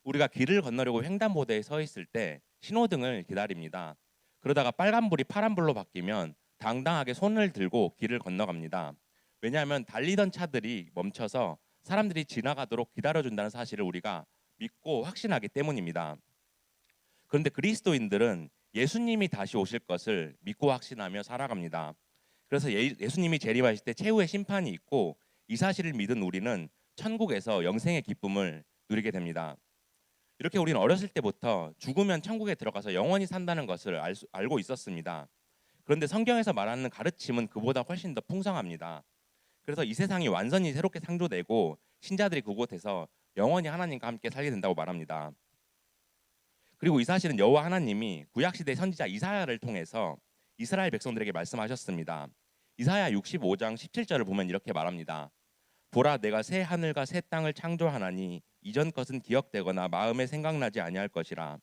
우리가 길을 건너려고 횡단보도에 서 있을 때 신호등을 기다립니다. 그러다가 빨간불이 파란불로 바뀌면 당당하게 손을 들고 길을 건너갑니다. 왜냐하면 달리던 차들이 멈춰서 사람들이 지나가도록 기다려준다는 사실을 우리가 믿고 확신하기 때문입니다. 그런데 그리스도인들은 예수님이 다시 오실 것을 믿고 확신하며 살아갑니다. 그래서 예수님이 재림하실 때 최후의 심판이 있고 이 사실을 믿은 우리는 천국에서 영생의 기쁨을 누리게 됩니다. 이렇게 우리는 어렸을 때부터 죽으면 천국에 들어가서 영원히 산다는 것을 알고 있었습니다. 그런데 성경에서 말하는 가르침은 그보다 훨씬 더 풍성합니다. 그래서 이 세상이 완전히 새롭게 창조되고 신자들이 그곳에서 영원히 하나님과 함께 살게 된다고 말합니다. 그리고 이 사실은 여호와 하나님이 구약시대 선지자 이사야를 통해서 이스라엘 백성들에게 말씀하셨습니다. 이사야 65장 17절을 보면 이렇게 말합니다. 보라, 내가 새 하늘과 새 땅을 창조하나니 이전 것은 기억되거나 마음에 생각나지 아니할 것이라.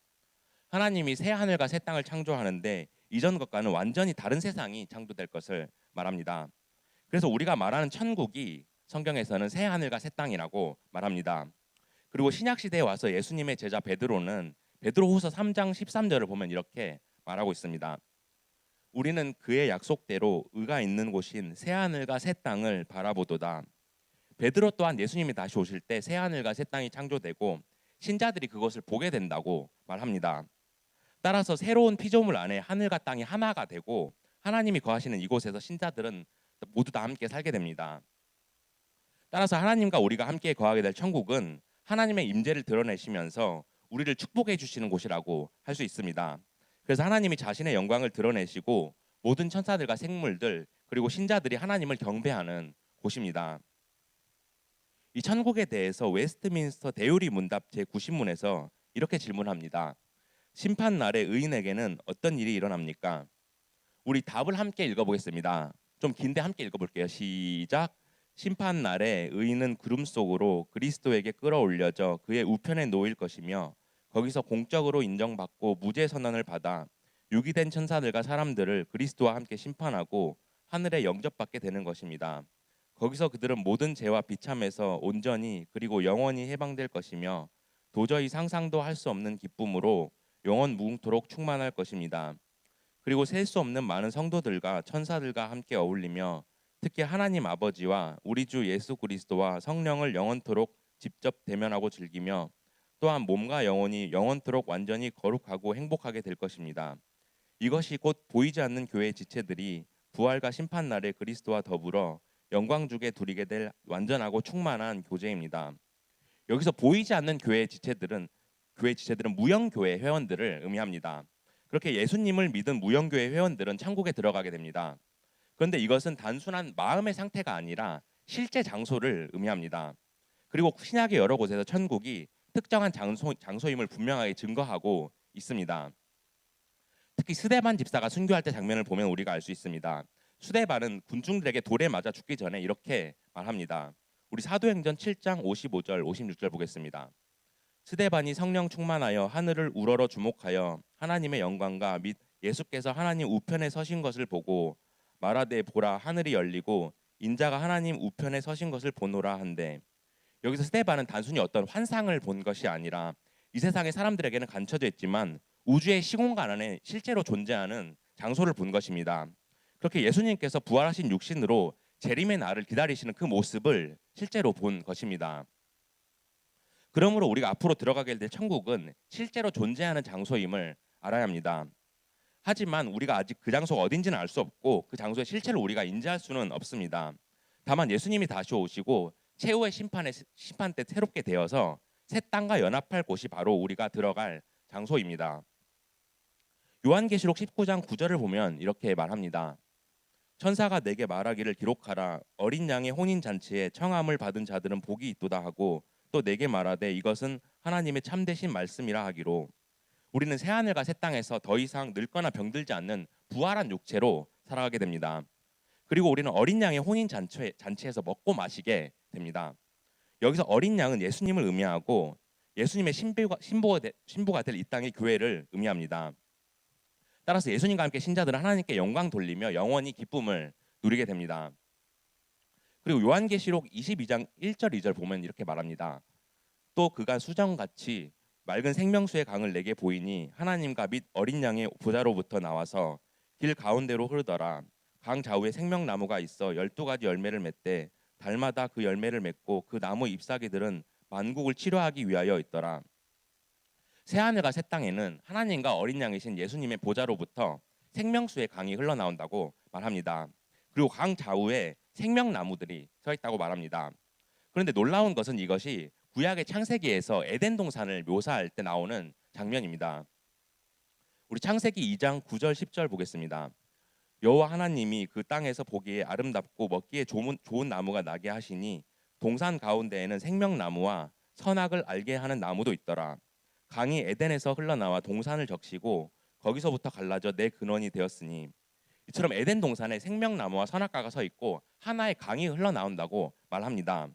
하나님이 새 하늘과 새 땅을 창조하는데 이전 것과는 완전히 다른 세상이 창조될 것을 말합니다. 그래서 우리가 말하는 천국이 성경에서는 새 하늘과 새 땅이라고 말합니다. 그리고 신약 시대에 와서 예수님의 제자 베드로는 베드로후서 3장 13절을 보면 이렇게 말하고 있습니다. 우리는 그의 약속대로 의가 있는 곳인 새 하늘과 새 땅을 바라보도다. 베드로 또한 예수님이 다시 오실 때 새 하늘과 새 땅이 창조되고 신자들이 그것을 보게 된다고 말합니다. 따라서 새로운 피조물 안에 하늘과 땅이 하나가 되고 하나님이 거하시는 이곳에서 신자들은 모두 다 함께 살게 됩니다. 따라서 하나님과 우리가 함께 거하게 될 천국은 하나님의 임재를 드러내시면서 우리를 축복해 주시는 곳이라고 할 수 있습니다. 그래서 하나님이 자신의 영광을 드러내시고 모든 천사들과 생물들 그리고 신자들이 하나님을 경배하는 곳입니다. 이 천국에 대해서 웨스트민스터 대유리 문답 제90문에서 이렇게 질문합니다. 심판 날에 의인에게는 어떤 일이 일어납니까? 우리 답을 함께 읽어보겠습니다. 좀 긴데 함께 읽어볼게요. 시작. 심판 날에 의인은 구름 속으로 그리스도에게 끌어올려져 그의 우편에 놓일 것이며 거기서 공적으로 인정받고 무죄 선언을 받아 유기된 천사들과 사람들을 그리스도와 함께 심판하고 하늘에 영접받게 되는 것입니다. 거기서 그들은 모든 죄와 비참에서 온전히 그리고 영원히 해방될 것이며 도저히 상상도 할 수 없는 기쁨으로 영원 무궁토록 충만할 것입니다. 그리고 셀 수 없는 많은 성도들과 천사들과 함께 어울리며 특히 하나님 아버지와 우리 주 예수 그리스도와 성령을 영원토록 직접 대면하고 즐기며 또한 몸과 영혼이 영원토록 완전히 거룩하고 행복하게 될 것입니다. 이것이 곧 보이지 않는 교회의 지체들이 부활과 심판 날에 그리스도와 더불어 영광주게 누리게 될 완전하고 충만한 교제입니다. 여기서 보이지 않는 교회 지체들은 무형교회 회원들을 의미합니다. 그렇게 예수님을 믿은 무형교회 회원들은 천국에 들어가게 됩니다. 그런데 이것은 단순한 마음의 상태가 아니라 실제 장소를 의미합니다. 그리고 신약의 여러 곳에서 천국이 특정한 장소임을 분명하게 증거하고 있습니다. 특히 스데반 집사가 순교할 때 장면을 보면 우리가 알 수 있습니다. 스데반은 군중들에게 돌에 맞아 죽기 전에 이렇게 말합니다. 우리 사도행전 7장 55절 56절 보겠습니다. 스데반이 성령 충만하여 하늘을 우러러 주목하여 하나님의 영광과 및 예수께서 하나님 우편에 서신 것을 보고 말하되 보라 하늘이 열리고 인자가 하나님 우편에 서신 것을 보노라 한데, 여기서 스데반은 단순히 어떤 환상을 본 것이 아니라 이 세상의 사람들에게는 감춰져 있지만 우주의 시공간 안에 실제로 존재하는 장소를 본 것입니다. 그렇게 예수님께서 부활하신 육신으로 재림의 날을 기다리시는 그 모습을 실제로 본 것입니다. 그러므로 우리가 앞으로 들어가게 될 천국은 실제로 존재하는 장소임을 알아야 합니다. 하지만 우리가 아직 그 장소가 어딘지는 알 수 없고 그 장소의 실체를 우리가 인지할 수는 없습니다. 다만 예수님이 다시 오시고 최후의 심판 때 새롭게 되어서 새 땅과 연합할 곳이 바로 우리가 들어갈 장소입니다. 요한계시록 19장 9절을 보면 이렇게 말합니다. 천사가 내게 말하기를 기록하라. 어린 양의 혼인 잔치에 청함을 받은 자들은 복이 있도다 하고 또 내게 말하되 이것은 하나님의 참되신 말씀이라 하기로. 우리는 새 하늘과 새 땅에서 더 이상 늙거나 병들지 않는 부활한 육체로 살아가게 됩니다. 그리고 우리는 어린 양의 혼인 잔치에서 먹고 마시게 됩니다. 여기서 어린 양은 예수님을 의미하고 예수님의 신부가 될 이 땅의 교회를 의미합니다. 따라서 예수님과 함께 신자들은 하나님께 영광 돌리며 영원히 기쁨을 누리게 됩니다. 그리고 요한계시록 22장 1절 2절 보면 이렇게 말합니다. 또 그가 수정같이 맑은 생명수의 강을 내게 보이니 하나님과 및 어린 양의 보좌로부터 나와서 길 가운데로 흐르더라. 강 좌우에 생명나무가 있어 12가지 열매를 맺되 달마다 그 열매를 맺고 그 나무 잎사귀들은 만국을 치료하기 위하여 있더라. 새하늘과 새 땅에는 하나님과 어린 양이신 예수님의 보좌로부터 생명수의 강이 흘러나온다고 말합니다. 그리고 강 좌우에 생명나무들이 서 있다고 말합니다. 그런데 놀라운 것은 이것이 구약의 창세기에서 에덴 동산을 묘사할 때 나오는 장면입니다. 우리 창세기 2장 9절 10절 보겠습니다. 여호와 하나님이 그 땅에서 보기에 아름답고 먹기에 좋은 나무가 나게 하시니 동산 가운데에는 생명나무와 선악을 알게 하는 나무도 있더라. 강이 에덴에서 흘러나와 동산을 적시고 거기서부터 갈라져 내 근원이 되었으니, 이처럼 에덴 동산에 생명나무와 선악과가 서 있고 하나의 강이 흘러나온다고 말합니다.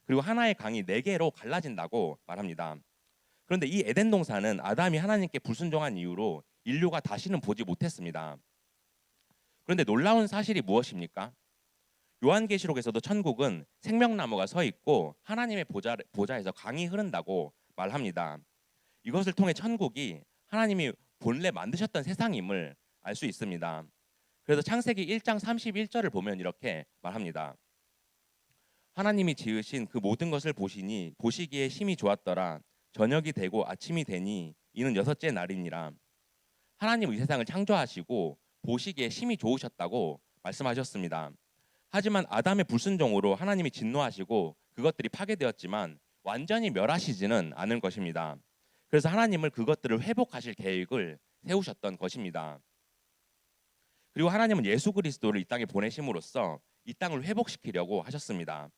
그리고 하나의 강이 네 개로 갈라진다고 말합니다. 그런데 이 에덴 동산은 아담이 하나님께 불순종한 이유로 인류가 다시는 보지 못했습니다. 그런데 놀라운 사실이 무엇입니까? 요한계시록에서도 천국은 생명나무가 서 있고 하나님의 보좌에서 강이 흐른다고 말합니다. 이것을 통해 천국이 하나님이 본래 만드셨던 세상임을 알 수 있습니다. 그래서 창세기 1장 31절을 보면 이렇게 말합니다. 하나님이 지으신 그 모든 것을 보시니 보시기에 심히 좋았더라. 저녁이 되고 아침이 되니 이는 여섯째 날이니라. 하나님은 이 세상을 창조하시고 보시기에 심히 좋으셨다고 말씀하셨습니다. 하지만 아담의 불순종으로 하나님이 진노하시고 그것들이 파괴되었지만 완전히 멸하시지는 않을 것입니다. 그래서 하나님을 그것들을 회복하실 계획을 세우셨던 것입니다. 그리고 하나님은 예수 그리스도를 이 땅에 보내심으로써 이 땅을 회복시키려고 하셨습니다.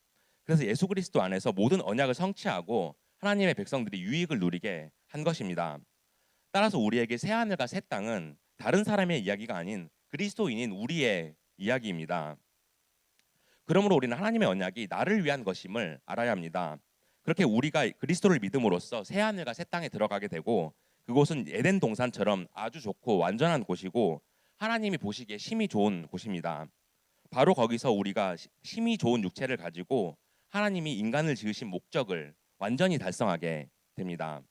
그래서 예수 그리스도 안에서 모든 언약을 성취하고 하나님의 백성들이 유익을 누리게 한 것입니다. 따라서 우리에게 새 하늘과 새 땅은 다른 사람의 이야기가 아닌 그리스도인인 우리의 이야기입니다. 그러므로 우리는 하나님의 언약이 나를 위한 것임을 알아야 합니다. 그렇게 우리가 그리스도를 믿음으로써 새 하늘과 새 땅에 들어가게 되고, 그곳은 에덴 동산처럼 아주 좋고 완전한 곳이고 하나님이 보시기에 심히 좋은 곳입니다. 바로 거기서 우리가 심히 좋은 육체를 가지고 하나님이 인간을 지으신 목적을 완전히 달성하게 됩니다.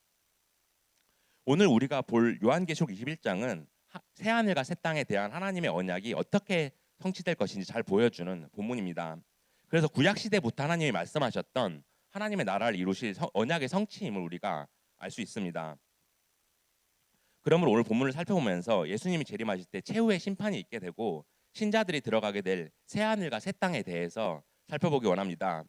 오늘 우리가 볼 요한계시록 21장은 새 하늘과 새 땅에 대한 하나님의 언약이 어떻게 성취될 것인지 잘 보여주는 본문입니다. 그래서 구약 시대부터 하나님이 말씀하셨던 하나님의 나라를 이루실 언약의 성취임을 우리가 알 수 있습니다. 그러므로 오늘 본문을 살펴보면서 예수님이 재림하실 때 최후의 심판이 있게 되고 신자들이 들어가게 될 새 하늘과 새 땅에 대해서 살펴보기 원합니다.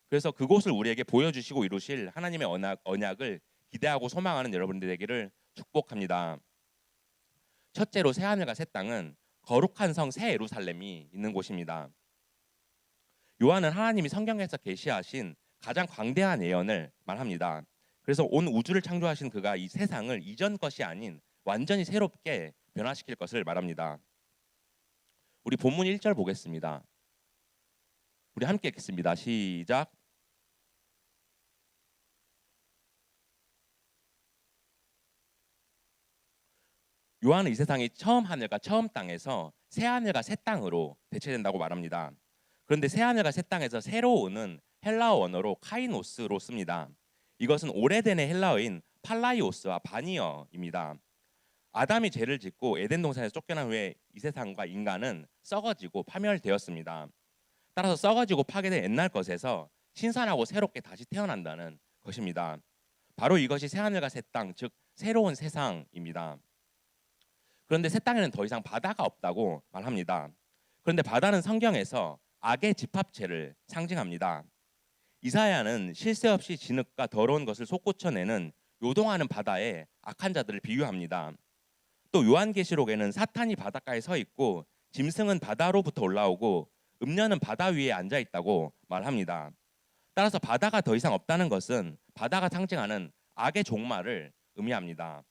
그래서 그곳을 우리에게 보여주시고 이루실 하나님의 언약을 기대하고 소망하는 여러분들 되기를 축복합니다. 첫째로 새 하늘과 새 땅은 거룩한 성 새 예루살렘이 있는 곳입니다. 요한은 하나님이 성경에서 계시하신 가장 광대한 예언을 말합니다. 그래서 온 우주를 창조하신 그가 이 세상을 이전 것이 아닌 완전히 새롭게 변화시킬 것을 말합니다. 우리 본문 1절 보겠습니다. 우리 함께 읽겠습니다. 시작. 요한은 이 세상이 처음 하늘과 처음 땅에서 새 하늘과 새 땅으로 대체된다고 말합니다. 그런데 새 하늘과 새 땅에서 새로운은 헬라어 원어로 카이노스로 씁니다. 이것은 오래된 헬라어인 팔라이오스와 바니어입니다. 아담이 죄를 짓고 에덴 동산에서 쫓겨난 후에 이 세상과 인간은 썩어지고 파멸되었습니다. 따라서 썩어지고 파괴된 옛날 것에서 신선하고 새롭게 다시 태어난다는 것입니다. 바로 이것이 새 하늘과 새 땅, 즉 새로운 세상입니다. 그런데 새 땅에는 더 이상 바다가 없다고 말합니다. 그런데 바다는 성경에서 악의 집합체를 상징합니다. 이사야는 쉴 새 없이 진흙과 더러운 것을 솟구쳐내는 요동하는 바다에 악한 자들을 비유합니다. 또 요한계시록에는 사탄이 바닷가에 서 있고 짐승은 바다로부터 올라오고 음녀는 바다 위에 앉아 있다고 말합니다. 따라서 바다가 더 이상 없다는 것은 바다가 상징하는 악의 종말을 의미합니다.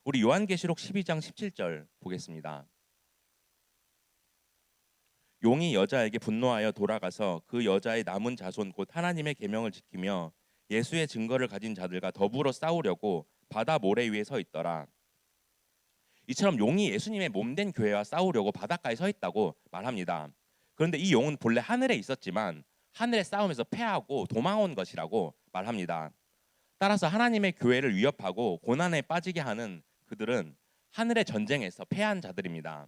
우리 요한계시록 12장 17절 보겠습니다. 용이 여자에게 분노하여 돌아가서 그 여자의 남은 자손 곧 하나님의 계명을 지키며 예수의 증거를 가진 자들과 더불어 싸우려고 바다 모래 위에 서 있더라. 이처럼 용이 예수님의 몸된 교회와 싸우려고 바닷가에 서 있다고 말합니다. 그런데 이 용은 본래 하늘에 있었지만 하늘의 싸움에서 패하고 도망온 것이라고 말합니다. 따라서 하나님의 교회를 위협하고 고난에 빠지게 하는 그들은 하늘의 전쟁에서 패한 자들입니다.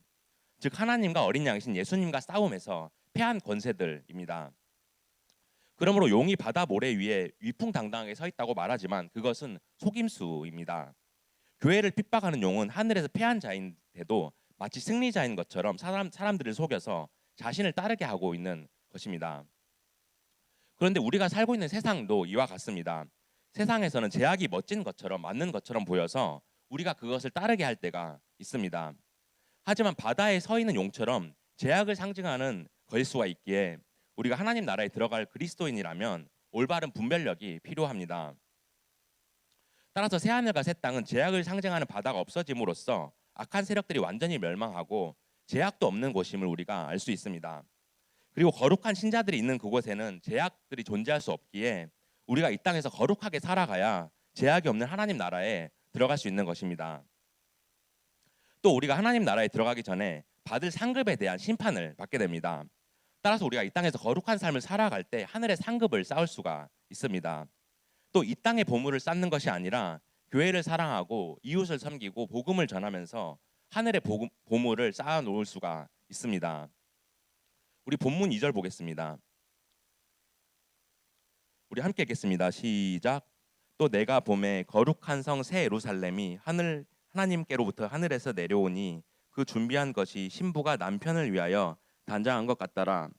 즉 하나님과 어린 양이신 예수님과 싸움에서 패한 권세들입니다. 그러므로 용이 바다 모래 위에 위풍당당하게 서 있다고 말하지만 그것은 속임수입니다. 교회를 핍박하는 용은 하늘에서 패한 자인데도 마치 승리자인 것처럼 사람들을 속여서 자신을 따르게 하고 있는 것입니다. 그런데 우리가 살고 있는 세상도 이와 같습니다. 세상에서는 제약이 멋진 것처럼 맞는 것처럼 보여서 우리가 그것을 따르게 할 때가 있습니다. 하지만 바다에 서 있는 용처럼 제약을 상징하는 것일 수가 있기에 우리가 하나님 나라에 들어갈 그리스도인이라면 올바른 분별력이 필요합니다. 따라서 새하늘과 새 땅은 제약을 상징하는 바다가 없어짐으로써 악한 세력들이 완전히 멸망하고 제약도 없는 곳임을 우리가 알 수 있습니다. 그리고 거룩한 신자들이 있는 그곳에는 제약들이 존재할 수 없기에 우리가 이 땅에서 거룩하게 살아가야 제약이 없는 하나님 나라에 들어갈 수 있는 것입니다. 또 우리가 하나님 나라에 들어가기 전에 받을 상급에 대한 심판을 받게 됩니다. 따라서 우리가 이 땅에서 거룩한 삶을 살아갈 때 하늘의 상급을 쌓을 수가 있습니다. 또 이 땅의 보물을 쌓는 것이 아니라 교회를 사랑하고 이웃을 섬기고 복음을 전하면서 하늘의 보물을 쌓아 놓을 수가 있습니다. 우리 본문 2절 보겠습니다. 우리 함께 읽겠습니다. 시작. 또 내가 봄에 거룩한 성 새 예루살렘이 하나님께로부터 하늘에서 내려오니 그 준비한 것이 신부가 남편을 위하여 단장한 것 같더라.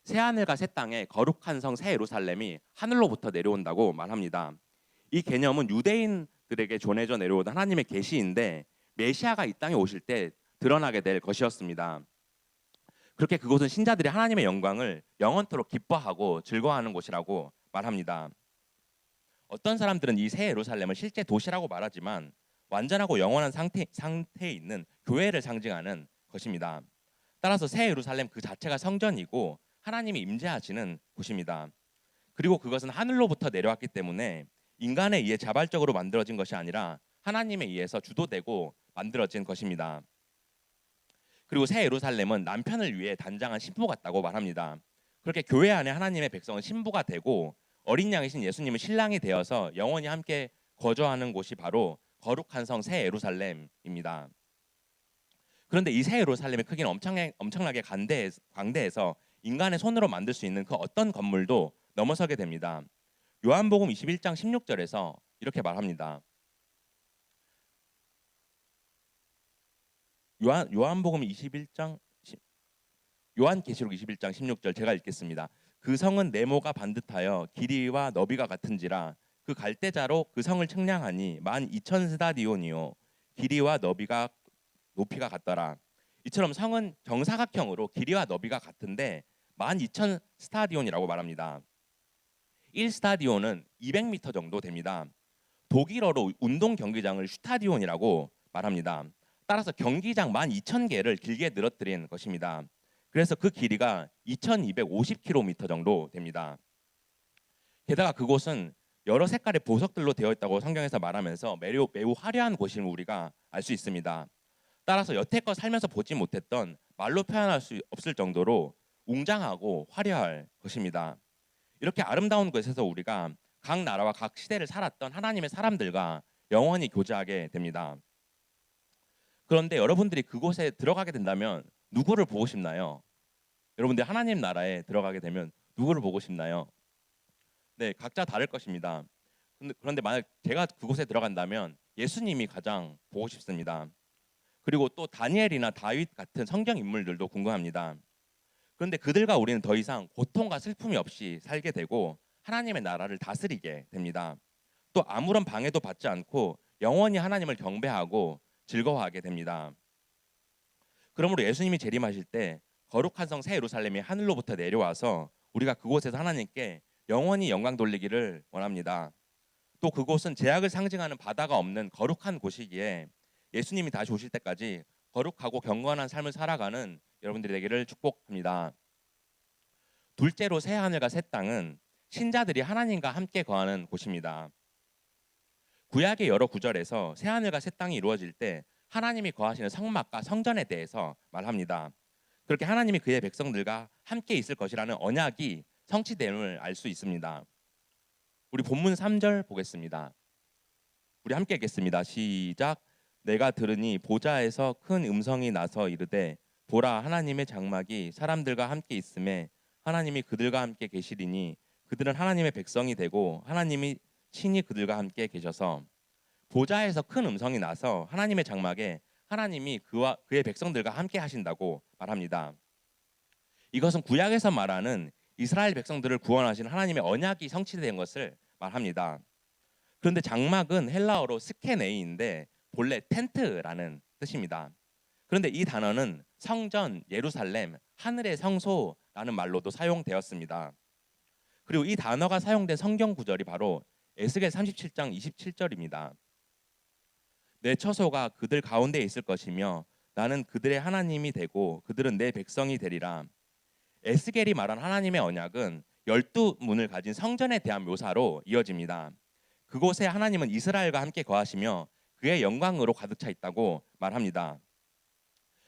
새 하늘과 새 땅에 거룩한 성 새 예루살렘이 하늘로부터 내려온다고 말합니다. 이 개념은 유대인들에게 전해져 내려오던 하나님의 계시인데 메시아가 이 땅에 오실 때 드러나게 될 것이었습니다. 그렇게 그곳은 신자들이 하나님의 영광을 영원토록 기뻐하고 즐거워하는 곳이라고 말합니다. 어떤 사람들은 이 새 예루살렘을 실제 도시라고 말하지만 완전하고 영원한 상태에 있는 교회를 상징하는 것입니다. 따라서 새 예루살렘 그 자체가 성전이고 하나님이 임재하시는 곳입니다. 그리고 그것은 하늘로부터 내려왔기 때문에 인간에 의해 자발적으로 만들어진 것이 아니라 하나님에 의해서 주도되고 만들어진 것입니다. 그리고 새 예루살렘은 남편을 위해 단장한 신부 같다고 말합니다. 그렇게 교회 안에 하나님의 백성은 신부가 되고 어린 양이신 예수님은 신랑이 되어서 영원히 함께 거주하는 곳이 바로 거룩한 성 새 예루살렘입니다. 그런데 이 새 예루살렘의 크기는 엄청나게 광대해서 인간의 손으로 만들 수 있는 그 어떤 건물도 넘어서게 됩니다. 요한복음 21장 16절에서 이렇게 말합니다. 요한복음 21장 요한계시록 21장 16절 제가 읽겠습니다. 그 성은 네모가 반듯하여 길이와 너비가 같은지라 그 갈대자로 그 성을 측량하니 12,000스다디온이요 길이와 높이가 같더라. 이처럼 성은 정사각형으로 길이와 너비가 같은데 12,000스타디온이라고 말합니다. 1스타디온은 200m 정도 됩니다. 독일어로 운동 경기장을 슈타디온이라고 말합니다. 따라서 경기장 12,000개를 길게 늘어뜨린 것입니다. 그래서 그 길이가 2,250km 정도 됩니다. 게다가 그곳은 여러 색깔의 보석들로 되어 있다고 성경에서 말하면서 매우 화려한 곳임을 우리가 알 수 있습니다. 따라서 여태껏 살면서 보지 못했던 말로 표현할 수 없을 정도로 웅장하고 화려할 것입니다. 이렇게 아름다운 곳에서 우리가 각 나라와 각 시대를 살았던 하나님의 사람들과 영원히 교제하게 됩니다. 그런데 여러분들이 그곳에 들어가게 된다면 누구를 보고 싶나요? 여러분들 하나님 나라에 들어가게 되면 누구를 보고 싶나요? 네, 각자 다를 것입니다. 그런데 만약 제가 그곳에 들어간다면 예수님이 가장 보고 싶습니다. 그리고 또 다니엘이나 다윗 같은 성경 인물들도 궁금합니다. 그런데 그들과 우리는 더 이상 고통과 슬픔이 없이 살게 되고 하나님의 나라를 다스리게 됩니다. 또 아무런 방해도 받지 않고 영원히 하나님을 경배하고 즐거워하게 됩니다. 그러므로 예수님이 재림하실 때 거룩한 성 새 예루살렘이 하늘로부터 내려와서 우리가 그곳에서 하나님께 영원히 영광 돌리기를 원합니다. 또 그곳은 제약을 상징하는 바다가 없는 거룩한 곳이기에 예수님이 다시 오실 때까지 거룩하고 경건한 삶을 살아가는 여러분들이 되기를 축복합니다. 둘째로 새 하늘과 새 땅은 신자들이 하나님과 함께 거하는 곳입니다. 구약의 여러 구절에서 새 하늘과 새 땅이 이루어질 때 하나님이 거하시는 성막과 성전에 대해서 말합니다. 그렇게 하나님이 그의 백성들과 함께 있을 것이라는 언약이 성취됨을 알 수 있습니다. 우리 본문 3절 보겠습니다. 우리 함께 읽겠습니다. 시작. 내가 들으니 보좌에서 큰 음성이 나서 이르되 보라 하나님의 장막이 사람들과 함께 있음에 하나님이 그들과 함께 계시리니 그들은 하나님의 백성이 되고 하나님이 친히 그들과 함께 계셔서 보좌에서 큰 음성이 나서 하나님의 장막에 하나님이 그와 그의 백성들과 함께 하신다고 말합니다. 이것은 구약에서 말하는 이스라엘 백성들을 구원하신 하나님의 언약이 성취된 것을 말합니다. 그런데 장막은 헬라어로 스케네이인데 본래 텐트라는 뜻입니다. 그런데 이 단어는 성전, 예루살렘, 하늘의 성소라는 말로도 사용되었습니다. 그리고 이 단어가 사용된 성경 구절이 바로 에스겔 37장 27절입니다. 내 처소가 그들 가운데 있을 것이며 나는 그들의 하나님이 되고 그들은 내 백성이 되리라. 에스겔이 말한 하나님의 언약은 12문을 가진 성전에 대한 묘사로 이어집니다. 그곳에 하나님은 이스라엘과 함께 거하시며 그의 영광으로 가득 차 있다고 말합니다.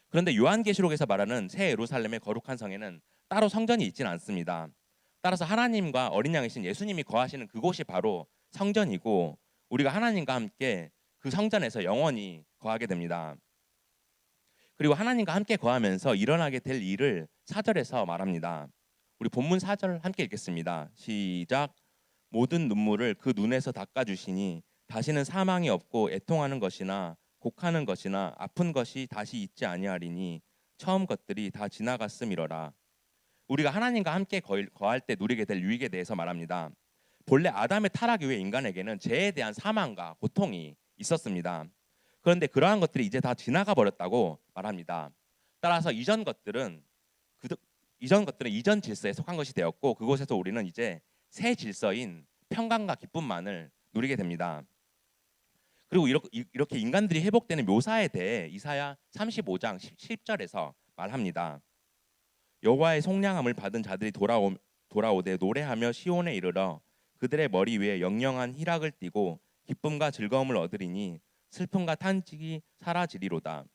그런데 요한계시록에서 말하는 새 예루살렘의 거룩한 성에는 따로 성전이 있지는 않습니다. 따라서 하나님과 어린 양이신 예수님이 거하시는 그곳이 바로 성전이고 우리가 하나님과 함께 그 성전에서 영원히 거하게 됩니다. 그리고 하나님과 함께 거하면서 일어나게 될 일을 4절에서 말합니다. 우리 본문 4절 함께 읽겠습니다. 시작. 모든 눈물을 그 눈에서 닦아주시니 다시는 사망이 없고 애통하는 것이나 곡하는 것이나 아픈 것이 다시 있지 아니하리니 처음 것들이 다 지나갔음이러라. 우리가 하나님과 함께 거할 때 누리게 될 유익에 대해서 말합니다. 본래 아담의 타락 이후에 인간에게는 죄에 대한 사망과 고통이 있었습니다. 그런데 그러한 것들이 이제 다 지나가 버렸다고 말합니다. 따라서 이전 것들은 이전 질서에 속한 것이 되었고 그곳에서 우리는 이제 새 질서인 평강과 기쁨만을 누리게 됩니다. 그리고 이렇게 인간들이 회복되는 묘사에 대해 이사야 35장 10절에서 말합니다. 여호와의 속량함을 받은 자들이 돌아오되 노래하며 시온에 이르러 그들의 머리 위에 영영한 희락을 띠고 기쁨과 즐거움을 얻으리니 슬픔과 탄식이 사라지리로다.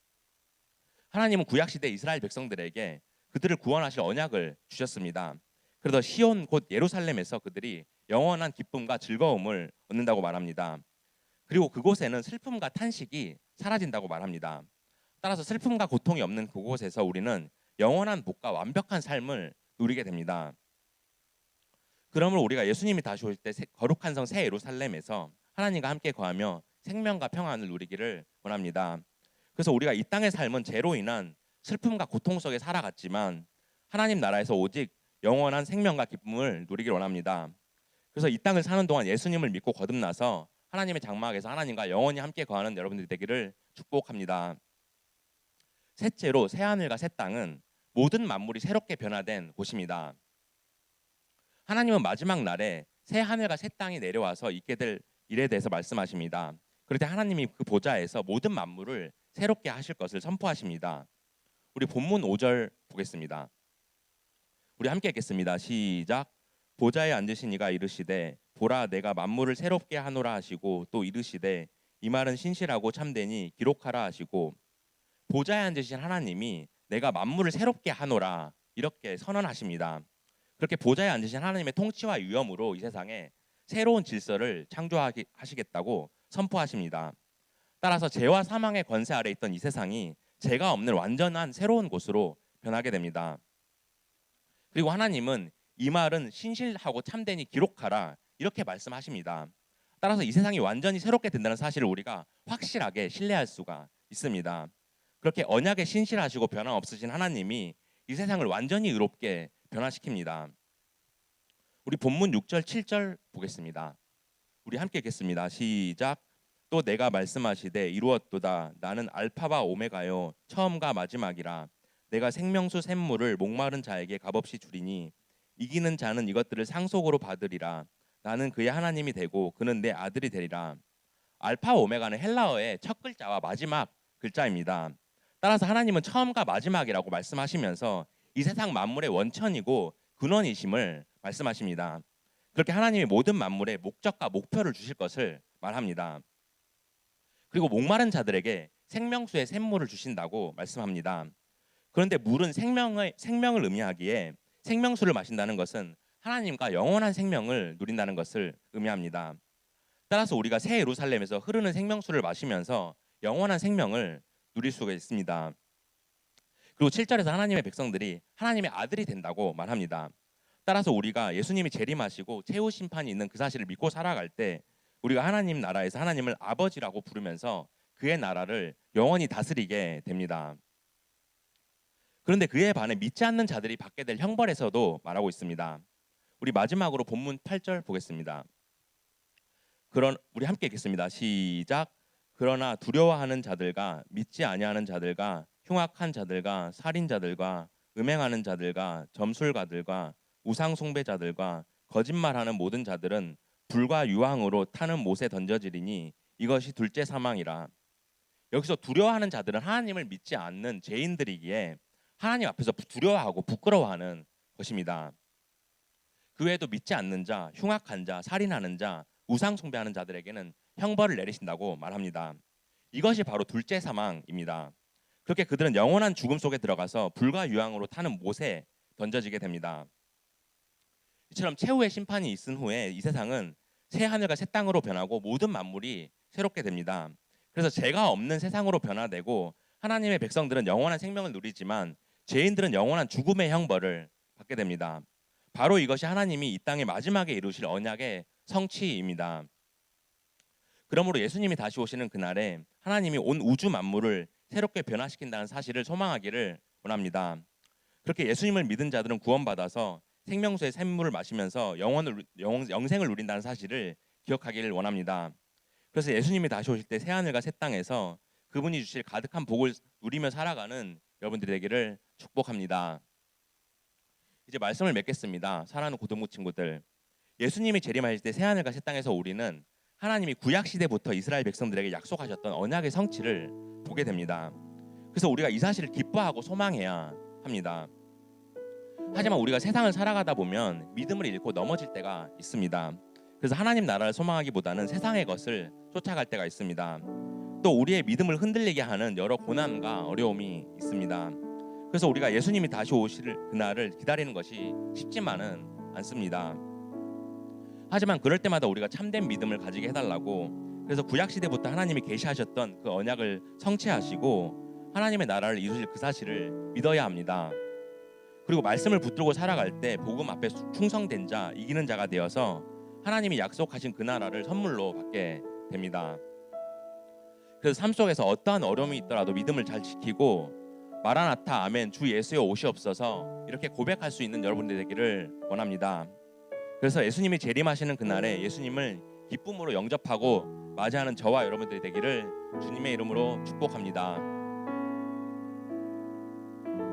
하나님은 구약시대 이스라엘 백성들에게 그들을 구원하실 언약을 주셨습니다. 그래서 시온 곧 예루살렘에서 그들이 영원한 기쁨과 즐거움을 얻는다고 말합니다. 그리고 그곳에는 슬픔과 탄식이 사라진다고 말합니다. 따라서 슬픔과 고통이 없는 그곳에서 우리는 영원한 복과 완벽한 삶을 누리게 됩니다. 그러므로 우리가 예수님이 다시 올 때 거룩한 성 새 예루살렘에서 하나님과 함께 거하며 생명과 평안을 누리기를 원합니다. 그래서 우리가 이 땅의 삶은 죄로 인한 슬픔과 고통 속에 살아갔지만 하나님 나라에서 오직 영원한 생명과 기쁨을 누리기를 원합니다. 그래서 이 땅을 사는 동안 예수님을 믿고 거듭나서 하나님의 장막에서 하나님과 영원히 함께 거하는 여러분들이 되기를 축복합니다. 셋째로 새하늘과 새 땅은 모든 만물이 새롭게 변화된 곳입니다. 하나님은 마지막 날에 새 하늘과 새 땅이 내려와서 있게 될 일에 대해서 말씀하십니다. 그럴 때 하나님이 그 보좌에서 모든 만물을 새롭게 하실 것을 선포하십니다. 우리 본문 5절 보겠습니다. 우리 함께 읽겠습니다. 시작. 보좌에 앉으신 이가 이르시되 보라 내가 만물을 새롭게 하노라 하시고 또 이르시되 이 말은 신실하고 참되니 기록하라 하시고 보좌에 앉으신 하나님이 내가 만물을 새롭게 하노라 이렇게 선언하십니다. 그렇게 보좌에 앉으신 하나님의 통치와 위엄으로 이 세상에 새로운 질서를 창조하시겠다고 선포하십니다. 따라서 죄와 사망의 권세 아래 있던 이 세상이 죄가 없는 완전한 새로운 곳으로 변하게 됩니다. 그리고 하나님은 이 말은 신실하고 참되니 기록하라 이렇게 말씀하십니다. 따라서 이 세상이 완전히 새롭게 된다는 사실을 우리가 확실하게 신뢰할 수가 있습니다. 그렇게 언약에 신실하시고 변함없으신 하나님이 이 세상을 완전히 의롭게 변화시킵니다. 우리 본문 6절 7절 보겠습니다. 우리 함께 읽겠습니다. 시작. 또 내가 말씀하시되 이루었도다. 나는 알파와 오메가요 처음과 마지막이라. 내가 생명수 샘물을 목마른 자에게 값없이 주리니 이기는 자는 이것들을 상속으로 받으리라. 나는 그의 하나님이 되고 그는 내 아들이 되리라. 알파와 오메가는 헬라어의 첫 글자와 마지막 글자입니다. 따라서 하나님은 처음과 마지막이라고 말씀하시면서 이 세상 만물의 원천이고 근원이심을 말씀하십니다. 그렇게 하나님이 모든 만물의 목적과 목표를 주실 것을 말합니다. 그리고 목마른 자들에게 생명수의 샘물을 주신다고 말씀합니다. 그런데 물은 생명을 의미하기에 생명수를 마신다는 것은 하나님과 영원한 생명을 누린다는 것을 의미합니다. 따라서 우리가 새 예루살렘에서 흐르는 생명수를 마시면서 영원한 생명을 누릴 수가 있습니다. 그리고 7절에서 하나님의 백성들이 하나님의 아들이 된다고 말합니다. 따라서 우리가 예수님이 재림하시고 최후 심판이 있는 그 사실을 믿고 살아갈 때 우리가 하나님 나라에서 하나님을 아버지라고 부르면서 그의 나라를 영원히 다스리게 됩니다. 그런데 그에 반해 믿지 않는 자들이 받게 될 형벌에서도 말하고 있습니다. 우리 마지막으로 본문 8절 보겠습니다. 우리 함께 읽겠습니다. 시작. 그러나 두려워하는 자들과 믿지 아니하는 자들과 흉악한 자들과 살인자들과 음행하는 자들과 점술가들과 우상 숭배자들과 거짓말하는 모든 자들은 불과 유황으로 타는 못에 던져지리니 이것이 둘째 사망이라. 여기서 두려워하는 자들은 하나님을 믿지 않는 죄인들이기에 하나님 앞에서 두려워하고 부끄러워하는 것입니다. 그 외에도 믿지 않는 자, 흉악한 자, 살인하는 자, 우상 숭배하는 자들에게는 형벌을 내리신다고 말합니다. 이것이 바로 둘째 사망입니다. 그렇게 그들은 영원한 죽음 속에 들어가서 불과 유황으로 타는 못에 던져지게 됩니다. 이처럼 최후의 심판이 있은 후에 이 세상은 새 하늘과 새 땅으로 변하고 모든 만물이 새롭게 됩니다. 그래서 죄가 없는 세상으로 변화되고 하나님의 백성들은 영원한 생명을 누리지만 죄인들은 영원한 죽음의 형벌을 받게 됩니다. 바로 이것이 하나님이 이 땅에 마지막에 이루실 언약의 성취입니다. 그러므로 예수님이 다시 오시는 그날에 하나님이 온 우주 만물을 새롭게 변화시킨다는 사실을 소망하기를 원합니다. 그렇게 예수님을 믿은 자들은 구원받아서 생명수의 샘물을 마시면서 영생을 누린다는 사실을 기억하기를 원합니다. 그래서 예수님이 다시 오실 때 새하늘과 새 땅에서 그분이 주실 가득한 복을 누리며 살아가는 여러분들이 되기를 축복합니다. 이제 말씀을 맺겠습니다. 사랑하는 고등부 친구들, 예수님이 재림하실 때 새하늘과 새 땅에서 우리는 하나님이 구약 시대부터 이스라엘 백성들에게 약속하셨던 언약의 성취를 보게 됩니다. 그래서 우리가 이 사실을 기뻐하고 소망해야 합니다. 하지만 우리가 세상을 살아가다 보면 믿음을 잃고 넘어질 때가 있습니다. 그래서 하나님 나라를 소망하기보다는 세상의 것을 쫓아갈 때가 있습니다. 또 우리의 믿음을 흔들리게 하는 여러 고난과 어려움이 있습니다. 그래서 우리가 예수님이 다시 오실 그날을 기다리는 것이 쉽지만은 않습니다. 하지만 그럴 때마다 우리가 참된 믿음을 가지게 해달라고, 그래서 구약 시대부터 하나님이 계시하셨던 그 언약을 성취하시고 하나님의 나라를 이루실 그 사실을 믿어야 합니다. 그리고 말씀을 붙들고 살아갈 때 복음 앞에 충성된 자, 이기는 자가 되어서 하나님이 약속하신 그 나라를 선물로 받게 됩니다. 그래서 삶 속에서 어떠한 어려움이 있더라도 믿음을 잘 지키고 마라나타 아멘 주 예수여 오시옵소서 이렇게 고백할 수 있는 여러분들 되기를 원합니다. 그래서 예수님이 재림하시는 그날에 예수님을 기쁨으로 영접하고 맞이하는 저와 여러분들이 되기를 주님의 이름으로 축복합니다.